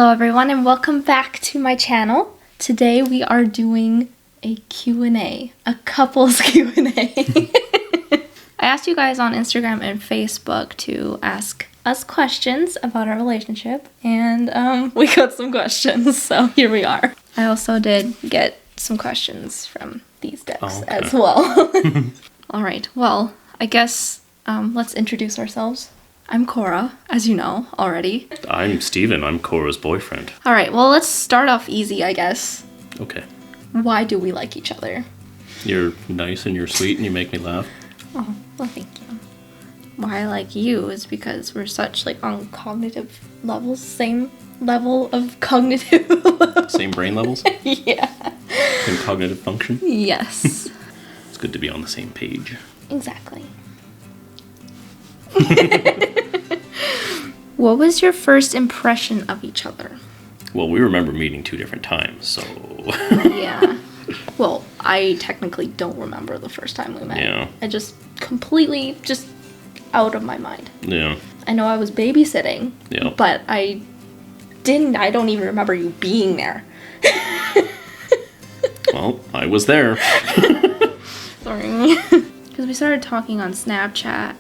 Hello everyone and welcome back to my channel. Today we are doing a Q&A, a couples Q&A. I asked you guys on Instagram and Facebook to ask us questions about our relationship and we got some questions, so here we are. I also did get some questions from these decks as well. Alright, well, I guess let's introduce ourselves. I'm Cora, as you know already. I'm Steven. I'm Cora's boyfriend. All right, well, let's start off easy, I guess. Okay. Why do we like each other? You're nice and you're sweet and you make me laugh. Oh, well, thank you. Why I like you is because we're such, on cognitive levels, same level of cognitive. Same brain levels? Yeah. Same cognitive function? Yes. It's good to be on the same page. Exactly. What was your first impression of each other? Well, we remember meeting 2 different times, so... Yeah. Well, I technically don't remember the first time we met. Yeah. I just completely, out of my mind. Yeah. I know I was babysitting, Yeah. but I don't even remember you being there. Well, I was there. Sorry. Because we started talking on Snapchat.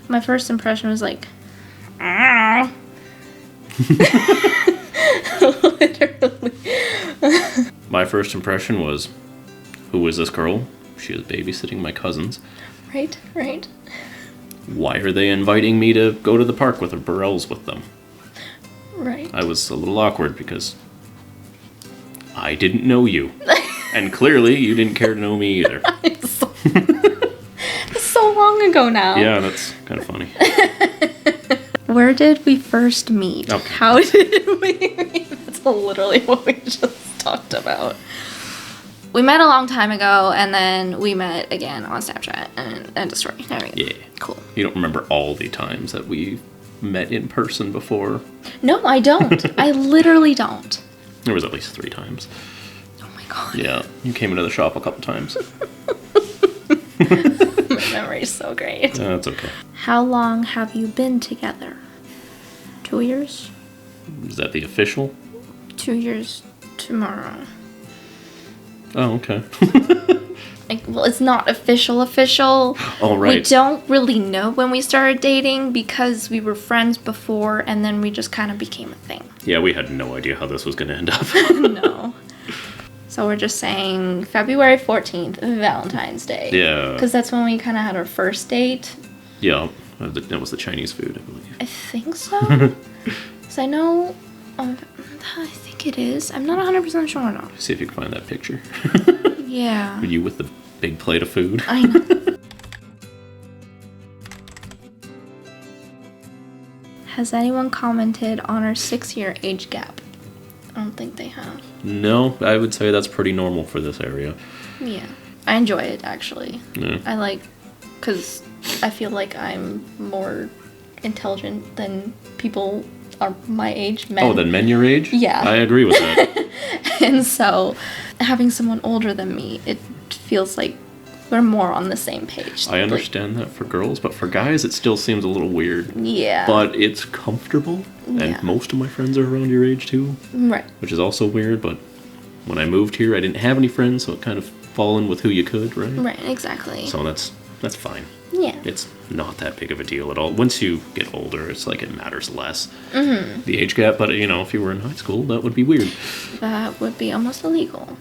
My first impression was like, ah. Literally. My first impression was, who is this girl? She is babysitting my cousins. Right. Why are they inviting me to go to the park with her Burrells with them? Right. I was a little awkward because I didn't know you. And clearly you didn't care to know me either. So long ago now. Yeah, that's kind of funny. Where did we first meet? Okay. How did we meet? That's literally what we just talked about. We met a long time ago, and then we met again on Snapchat, and end of story. Yeah. Cool. You don't remember all the times that we met in person before? No, I don't. I literally don't. There was at least 3 times. Oh my god. Yeah, you came into the shop a couple times. My memory's so great. That's okay. How long have you been together? 2 years? Is that the official? 2 years tomorrow. Oh, okay. Well, it's not official. Oh, right. We don't really know when we started dating because we were friends before and then we just kind of became a thing. Yeah, we had no idea how this was going to end up. No. So we're just saying February 14th, Valentine's Day. Yeah. Because that's when we kind of had our first date. Yeah, that was the Chinese food, I believe. I think so. Because I know... I think it is. I'm not 100% sure or not. See if you can find that picture. Yeah. Were you with the big plate of food? I know. Has anyone commented on our 6-year age gap? I don't think they have. No, I would say that's pretty normal for this area. Yeah. I enjoy it, actually. Yeah. I like... Because I feel like I'm more intelligent than people are my age, men. Oh, than men your age? Yeah. I agree with that. And so, having someone older than me, it feels like we're more on the same page. I understand that for girls, but for guys it still seems a little weird. Yeah. But it's comfortable, Yeah. and most of my friends are around your age too. Right. Which is also weird, but when I moved here I didn't have any friends, so it kind of fall in with who you could, right? Right, exactly. So that's fine. Yeah. It's not that big of a deal at all. Once you get older, it's like it matters less. Mm-hmm. The age gap, but if you were in high school, that would be weird. That would be almost illegal.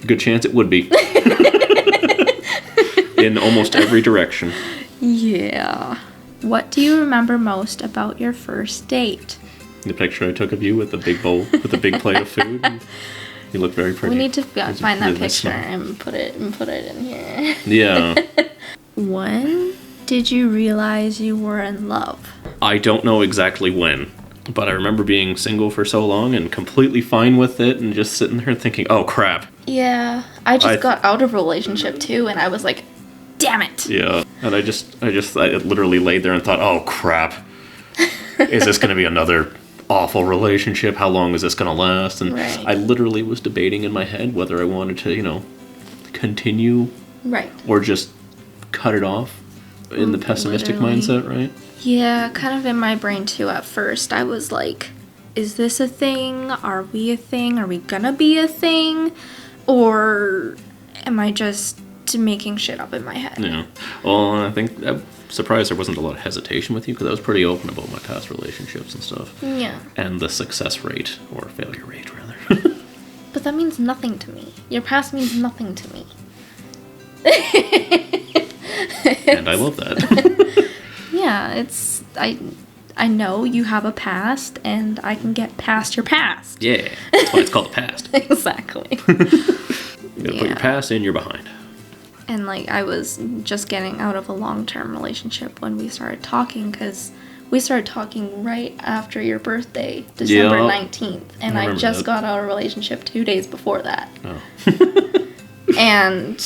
Good chance it would be. In almost every direction. Yeah. What do you remember most about your first date? The picture I took of you with the big bowl, with the big plate of food. You look very pretty. We need to find that really picture smart. and put it in here. Yeah. When did you realize you were in love? I don't know exactly when, but I remember being single for so long and completely fine with it and just sitting there thinking, oh crap. Yeah. I got out of a relationship too and I was like, damn it. Yeah. And I literally laid there and thought, oh crap. Is this going to be another awful relationship? How long is this going to last? And right. I literally was debating in my head whether I wanted to, continue. Right. Or just cut it off in the pessimistic Literally. mindset, right? Yeah, kind of in my brain too at first. I was like, is this a thing? Are we a thing? Are we gonna be a thing? Or am I just making shit up in my head? Yeah. Well, I think I'm surprised there wasn't a lot of hesitation with you, because I was pretty open about my past relationships and stuff. Yeah. And the success rate, or failure rate, rather. But that means nothing to me. Your past means nothing to me. And I love that. Yeah, it's... I know you have a past, and I can get past your past. Yeah, that's why it's called the past. Exactly. You gotta put your past in, you're behind. And, like, I was just getting out of a long-term relationship when we started talking, because we started talking right after your birthday, December 19th. And I just got out of a relationship 2 days before that. Oh. And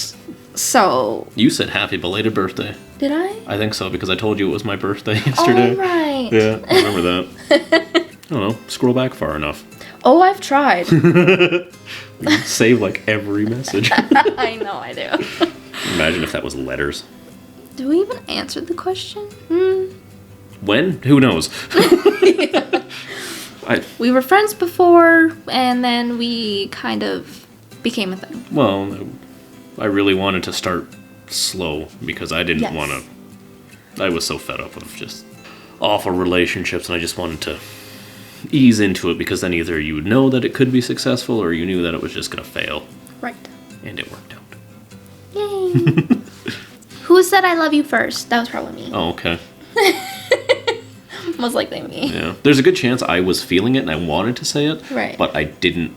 so... You said happy belated birthday. Did I? I think so, because I told you it was my birthday yesterday. Oh, right. Yeah, I remember that. I don't know, scroll back far enough. Oh, I've tried. Save, like, every message. I know I do. Imagine if that was letters. Do we even answer the question? When? Who knows? Yeah. We were friends before, and then we kind of became a thing. Well, I really wanted to start slow, because I didn't want to... I was so fed up with just awful relationships, and I just wanted to ease into it, because then either you would know that it could be successful, or you knew that it was just going to fail. Right. And it worked out. Yay. Who said I love you first? That was probably me. Oh, okay. Most likely me. Yeah. There's a good chance I was feeling it and I wanted to say it. Right. But I didn't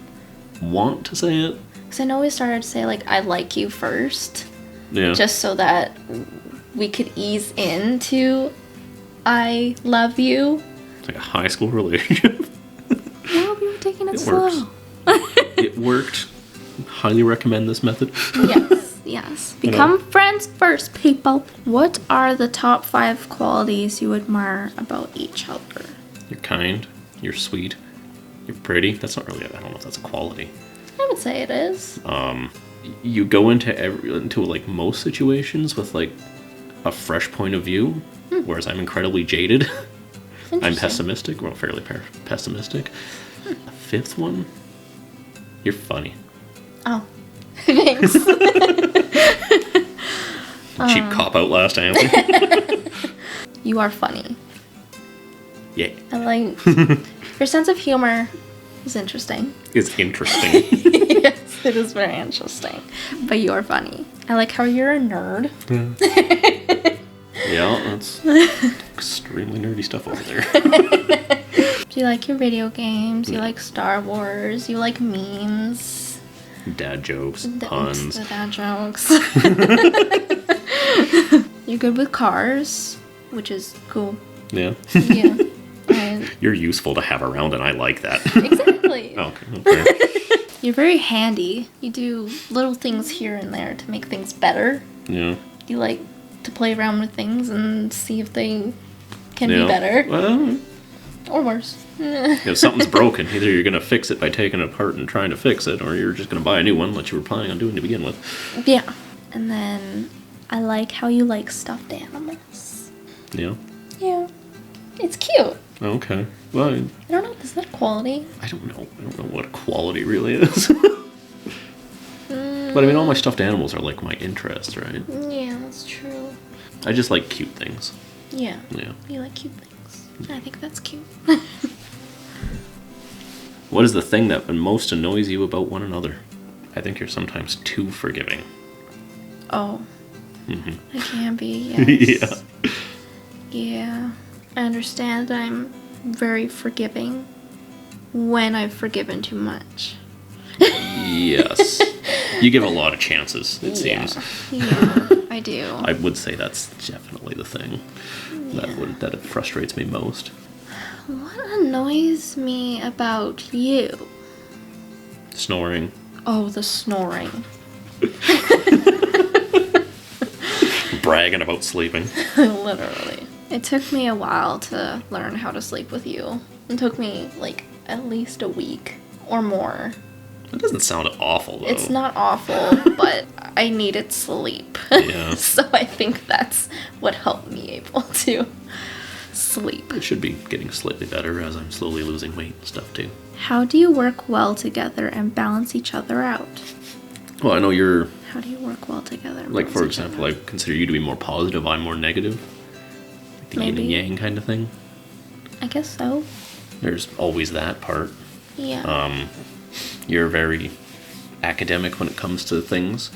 want to say it. Because I know we started to say, like, I like you first. Yeah. Just so that we could ease into I love you. It's like a high school relationship. Well, we were taking it works. slow. It worked. Highly recommend this method. Yes. Become friends first, people. What are the top 5 qualities you admire about each other? You're kind. You're sweet. You're pretty. That's not really... I don't know if that's a quality. I would say it is. You go into like most situations with like a fresh point of view, whereas I'm incredibly jaded. I'm pessimistic. Well, fairly pessimistic. The 5th one, you're funny. Oh, thanks. Cheap cop-out last answer. You are funny. Yeah. I like your sense of humor is interesting. It's interesting. Yes, it is very interesting. But you are funny. I like how you're a nerd. Yeah, that's extremely nerdy stuff over there. Do you like your video games? You like Star Wars? You like memes? Dad jokes, puns. The dad jokes. You're good with cars, which is cool. Yeah. Yeah. And You're useful to have around, and I like that. exactly. Okay. You're very handy. You do little things here and there to make things better. Yeah. You like to play around with things and see if they can be better. Well, or worse. if something's broken, either you're going to fix it by taking it apart and trying to fix it, or you're just going to buy a new one like you were planning on doing to begin with. Yeah. And then I like how you like stuffed animals. Yeah. Yeah. It's cute. Okay. Well, I don't know. Is that quality? I don't know. I don't know what quality really is. But I mean, all my stuffed animals are like my interests, right? Yeah, that's true. I just like cute things. Yeah. Yeah. You like cute things. I think that's cute. What is the thing that most annoys you about one another? I think you're sometimes too forgiving. Oh. Mm-hmm. I can be, yes. Yeah. Yeah. I understand I'm very forgiving when I've forgiven too much. Yes. You give a lot of chances, it seems. Yeah, I do. I would say that's definitely the thing that it frustrates me most. What annoys me about you? Snoring. Oh, the snoring. Bragging about sleeping. Literally. It took me a while to learn how to sleep with you. It took me, like, at least a week or more. That doesn't sound awful, though. It's not awful, but I needed sleep. Yeah. So I think that's what helped me able to sleep. It should be getting slightly better as I'm slowly losing weight and stuff too. How do you work well together and balance each other out? Well, I know you're... How do you work well together? And Like, balance for each example, other I consider you to be more positive, I'm more negative. Like the yin Maybe. and yang kind of thing. I guess so. There's always that part. Yeah. You're very academic when it comes to things,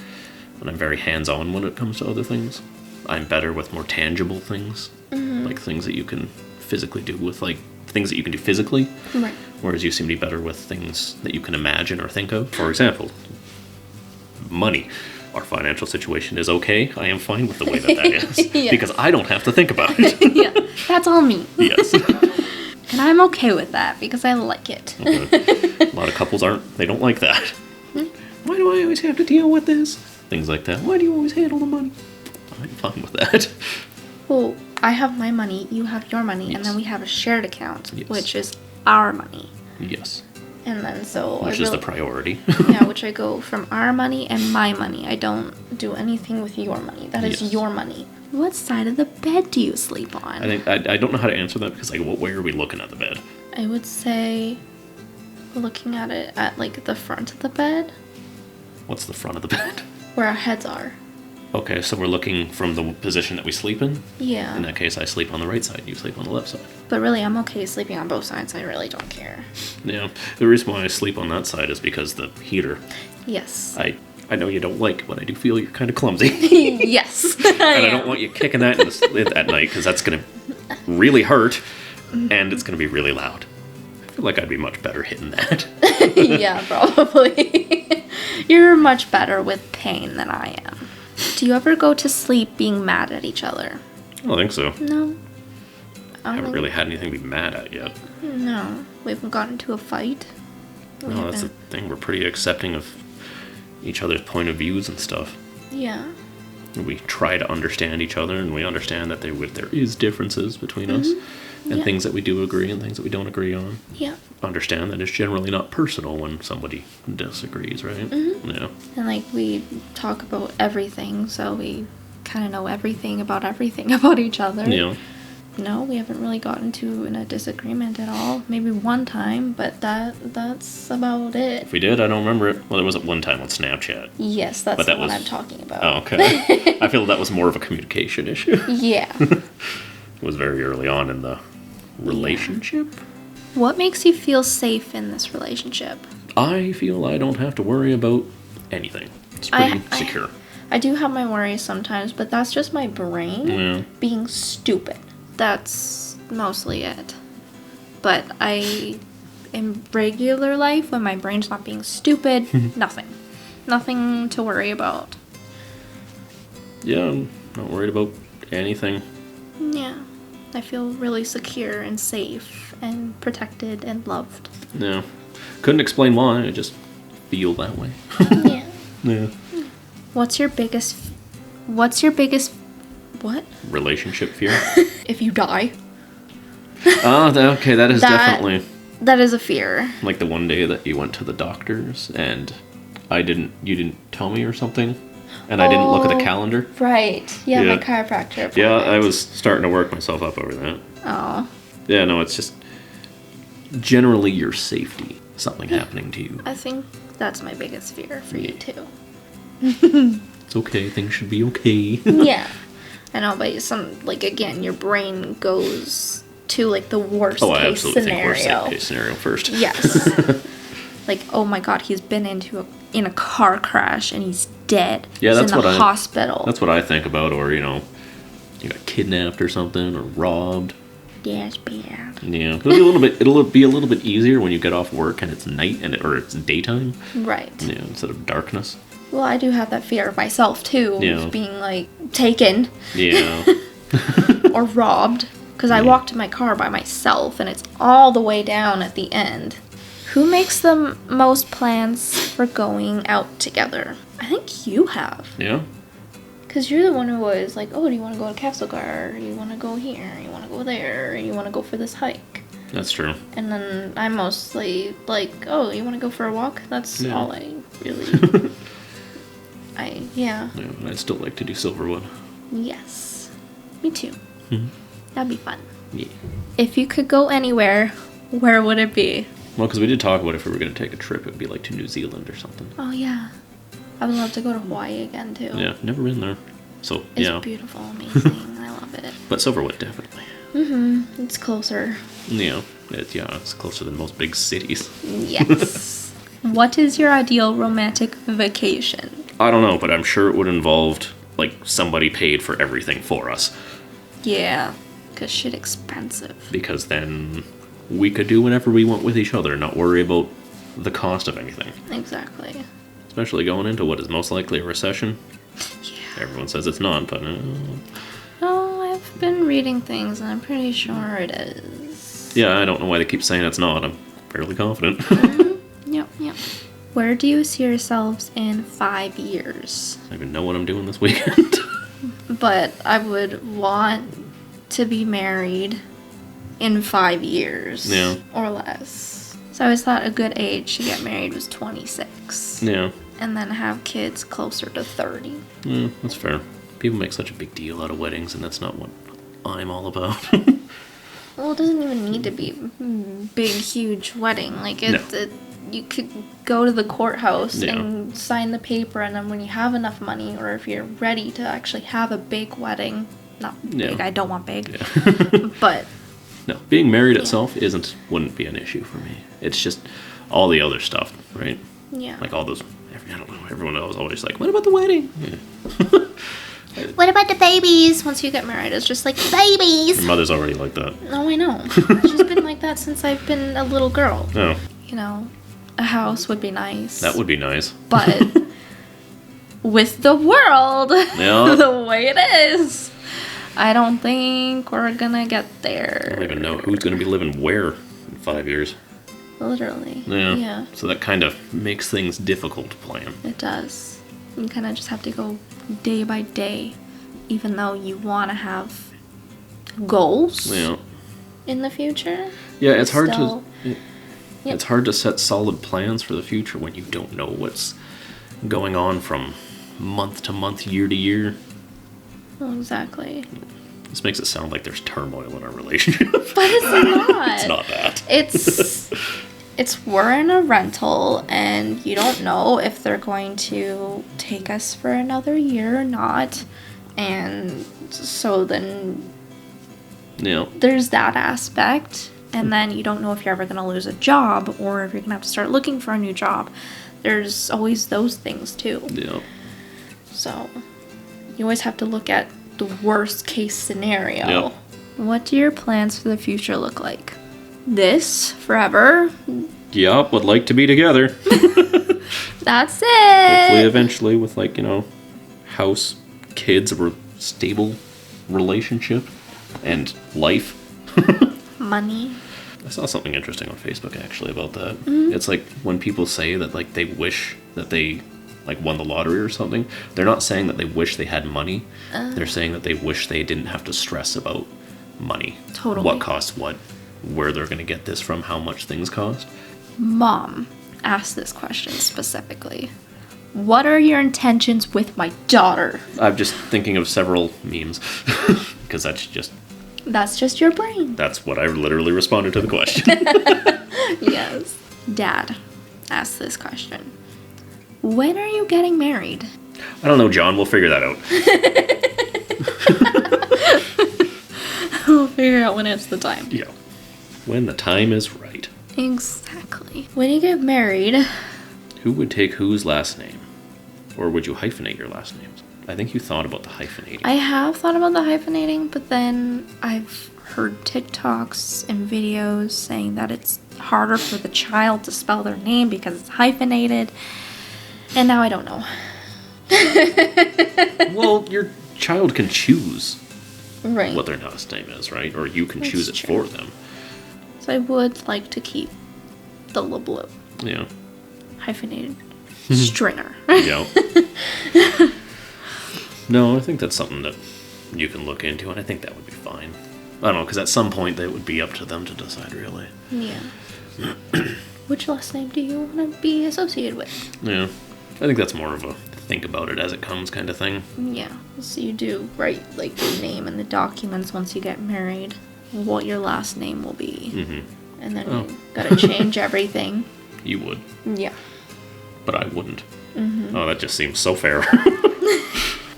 and I'm very hands-on when it comes to other things. I'm better with more tangible things, like things that you can physically do with, like, things that you can do physically. Right. Whereas you seem to be better with things that you can imagine or think of. For example, money. Our financial situation is okay. I am fine with the way that is. Yeah. Because I don't have to think about it. Yeah. That's all me. Yes. And I'm okay with that because I like it. A lot of couples aren't. They don't like that. Why do I always have to deal with this? Things like that. Why do you always handle the money? I'm fine with that. Well, I have my money, you have your money, Yes. and then we have a shared account, Yes. which is our money. Yes. And then so Which is the priority. yeah, which I go from our money and my money. I don't do anything with your money. That is Yes. your money. What side of the bed do you sleep on? I think I don't know how to answer that because, like, where are we looking at the bed? I would say looking at it at like the front of the bed What's the front of the bed? where our heads are. Okay, so we're looking from the position that we sleep in. Yeah. In that case, I sleep on the right side, you sleep on the left side. But really, I'm okay sleeping on both sides. I really don't care. Yeah, the reason why I sleep on that side is because the heater. Yes. I know you don't like, but I do feel you're kind of clumsy. Yes. And I don't want you kicking that at night because that's going to really hurt and it's going to be really loud. I feel like I'd be much better hitting that. Yeah, probably. You're much better with pain than I am. Do you ever go to sleep being mad at each other? I don't think so. No. I haven't really had anything to be mad at yet. No. We haven't gotten into a fight. No, that's the thing. We're pretty accepting of each other's point of views and stuff. Yeah. We try to understand each other, and we understand that there is differences between us, and Yeah. things that we do agree and things that we don't agree on. Yeah. Understand that it's generally not personal when somebody disagrees, right? Yeah. And like we talk about everything, so we kind of know everything about each other. Yeah. No, we haven't really gotten to in a disagreement at all. Maybe one time, but that's about it. If we did, I don't remember it. Well, there was at one time on Snapchat. Yes, that's But the that one was- I'm talking about. Oh, okay. I feel that was more of a communication issue. Yeah. It was very early on in the relationship. What makes you feel safe in this relationship? I feel I don't have to worry about anything. It's pretty secure. I do have my worries sometimes, but that's just my brain Yeah. being stupid. That's mostly it. But in regular life, when my brain's not being stupid, nothing. Nothing to worry about. Yeah, I'm not worried about anything. Yeah. I feel really secure and safe and protected and loved. Yeah. Couldn't explain why, I just feel that way. Yeah. Yeah. What's your biggest what? Relationship fear? If you die. Okay, that is That- definitely... That is a fear. Like the one day that you went to the doctors and you didn't tell me or something, and I didn't look at the calendar. Right. Yeah, Yeah. my chiropractor appointment. Yeah, I was starting to work myself up over that. Oh. Yeah, no, it's just generally your safety, something happening to you. I think that's my biggest fear for you too. It's okay, things should be okay. Yeah. I know, but again, your brain goes to like the worst Oh, I case absolutely scenario. think worst case scenario first. Yes. Like, oh my god, he's been in a car crash and he's dead. Yeah, he's that's in the what hospital. That's what I think about, or you got kidnapped or something, or robbed. Yes, bad. Yeah, it'll be a little bit easier when you get off work and it's night or it's daytime. Right. Yeah, instead of darkness. Well, I do have that fear of myself too, Yeah. of being like taken Yeah. or robbed. Because I walked to my car by myself and it's all the way down at the end. Who makes the most plans for going out together? I think you have. Yeah. Because you're the one who was like, oh, do you want to go to Castle Gar? You want to go here? You want to go there? You want to go for this hike? That's true. And then I'm mostly like, oh, you want to go for a walk? That's Yeah. all I really... Yeah. Yeah, I'd still like to do Silverwood. Yes. Me too. Mhm. That'd be fun. Yeah. If you could go anywhere, where would it be? Well, because we did talk about if we were going to take a trip, it would be like to New Zealand or something. Oh, yeah. I would love to go to Hawaii again, too. Yeah, never been there. So, It's yeah. beautiful, amazing. I love it. But Silverwood, definitely. Mm-hmm. It's closer. Yeah, it's closer than most big cities. Yes. What is your ideal romantic vacation? I don't know, but I'm sure it would involve, like, somebody paid for everything for us. Yeah, because shit expensive. Because then we could do whatever we want with each other and not worry about the cost of anything. Exactly. Especially going into what is most likely a recession. Yeah. Everyone says it's not, but... Oh, I've been reading things and I'm pretty sure it is. Yeah, I don't know why they keep saying it's not. I'm fairly confident. Mm-hmm. Yep. Where do you see yourselves in 5 years? I don't even know what I'm doing this weekend. But I would want to be married in 5 years. Yeah. Or less. So I always thought a good age to get married was 26. Yeah. And then have kids closer to 30. Yeah, that's fair. People make such a big deal out of weddings, and that's not what I'm all about. Well, it doesn't even need to be big, huge wedding. Like, you could go to the courthouse and sign the paper, and then when you have enough money, or if you're ready to actually have a big wedding, not big, I don't want big, but... No, being married itself wouldn't be an issue for me. It's just all the other stuff, right? Yeah. Like all those, I don't know, everyone was always like, what about the wedding? Yeah. What about the babies? Once you get married, it's just like, babies! Your mother's already like that. Oh, I know. She's been like that since I've been a little girl. Oh. You know, a house would be nice. That would be nice. But with the world the way it is, I don't think we're gonna get there. I don't even know who's going to be living where in 5 years. Literally. Yeah. So that kind of makes things difficult to plan. It does. You kind of just have to go day by day, even though you want to have goals in the future. Yeah, it's hard to... It's hard to set solid plans for the future when you don't know what's going on from month to month, year to year. Well, exactly. This makes it sound like there's turmoil in our relationship. But it's not. It's not that. It's we're in a rental and you don't know if they're going to take us for another year or not. And so then there's that aspect. And then you don't know if you're ever going to lose a job or if you're going to have to start looking for a new job. There's always those things too. Yeah. So you always have to look at the worst case scenario. Yep. What do your plans for the future look like? This forever? Yup, would like to be together. That's it. Hopefully eventually with house, kids, a stable relationship, and life. Money. I saw something interesting on Facebook actually about that. Mm-hmm. It's like when people say that they wish that they won the lottery or something, they're not saying that they wish they had money. They're saying that they wish they didn't have to stress about money. Totally. What costs what, where they're going to get this from, how much things cost. Mom asked this question specifically. What are your intentions with my daughter? I'm just thinking of several memes because that's just your brain. That's what I literally responded to the question. Yes. Dad asked this question. When are you getting married? I don't know, John. We'll figure that out. We'll figure out when it's the time. Yeah. When the time is right. Exactly. When you get married... Who would take whose last name? Or would you hyphenate your last names? I think you thought about the hyphenating. I have thought about the hyphenating, but then I've heard TikToks and videos saying that it's harder for the child to spell their name because it's hyphenated. And now I don't know. Well, your child can choose what their last name is, right? Or you can choose it for them. So I would like to keep the LeBlue. Yeah. Hyphenated. Stringer. Yeah. No, I think that's something that you can look into, and I think that would be fine. I don't know, because at some point that would be up to them to decide, really. Yeah. Which last name do you want to be associated with? Yeah. I think that's more of a think about it as it comes kind of thing. Yeah. So you do write, your name in the documents once you get married. what your last name will be. Mm-hmm. And then you gotta change everything. You would. Yeah. But I wouldn't. Mm-hmm. Oh, that just seems so fair.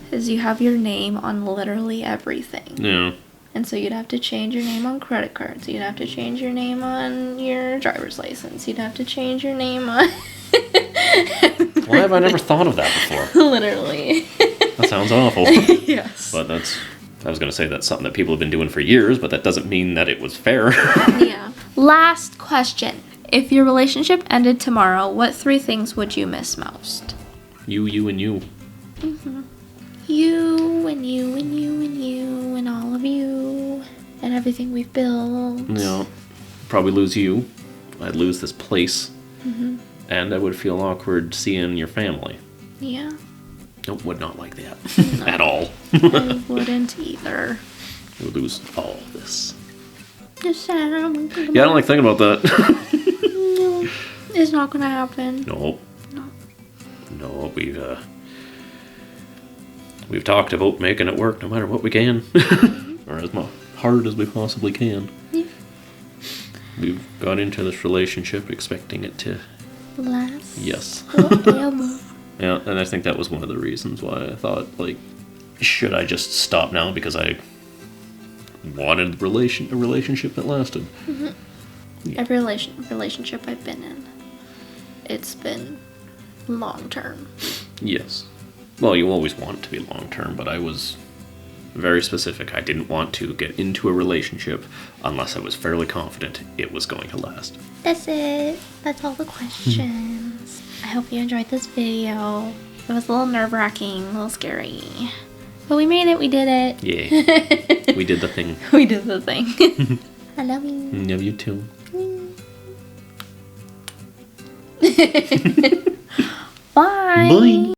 Because you have your name on literally everything. Yeah. And so you'd have to change your name on credit cards. You'd have to change your name on your driver's license. You'd have to change your name on... Why have I never thought of that before? Literally. That sounds awful. Yes. But I was going to say that's something that people have been doing for years, but that doesn't mean that it was fair. Yeah. Last question. If your relationship ended tomorrow, what 3 things would you miss most? You, and you. Mm-hmm. You, and you, and you, and you, and all of you, and everything we've built. Yeah. Probably lose you. I'd lose this place. Mm-hmm. And I would feel awkward seeing your family. Yeah. Nope, would not like that. No. At all. I wouldn't either. I would lose all this. It's sad. Yeah, I don't like thinking about that. No, it's not gonna happen. No. No. No, we've talked about making it work no matter what we can. Or as hard as we possibly can. Yeah. We've got into this relationship expecting it to Last. Yes. Forever. Yeah, and I think that was one of the reasons why I thought, like, should I just stop now because I wanted a relationship that lasted. Mm-hmm. Yeah. Every relationship I've been in, it's been long term. Yes. Well, you always want it to be long term, but I was very specific. I didn't want to get into a relationship unless I was fairly confident it was going to last. That's it. That's all the questions. I hope you enjoyed this video. It was a little nerve-wracking, a little scary. But we made it. We did it. Yeah. We did the thing. We did the thing. I love you. Love you too. Bye. Bye.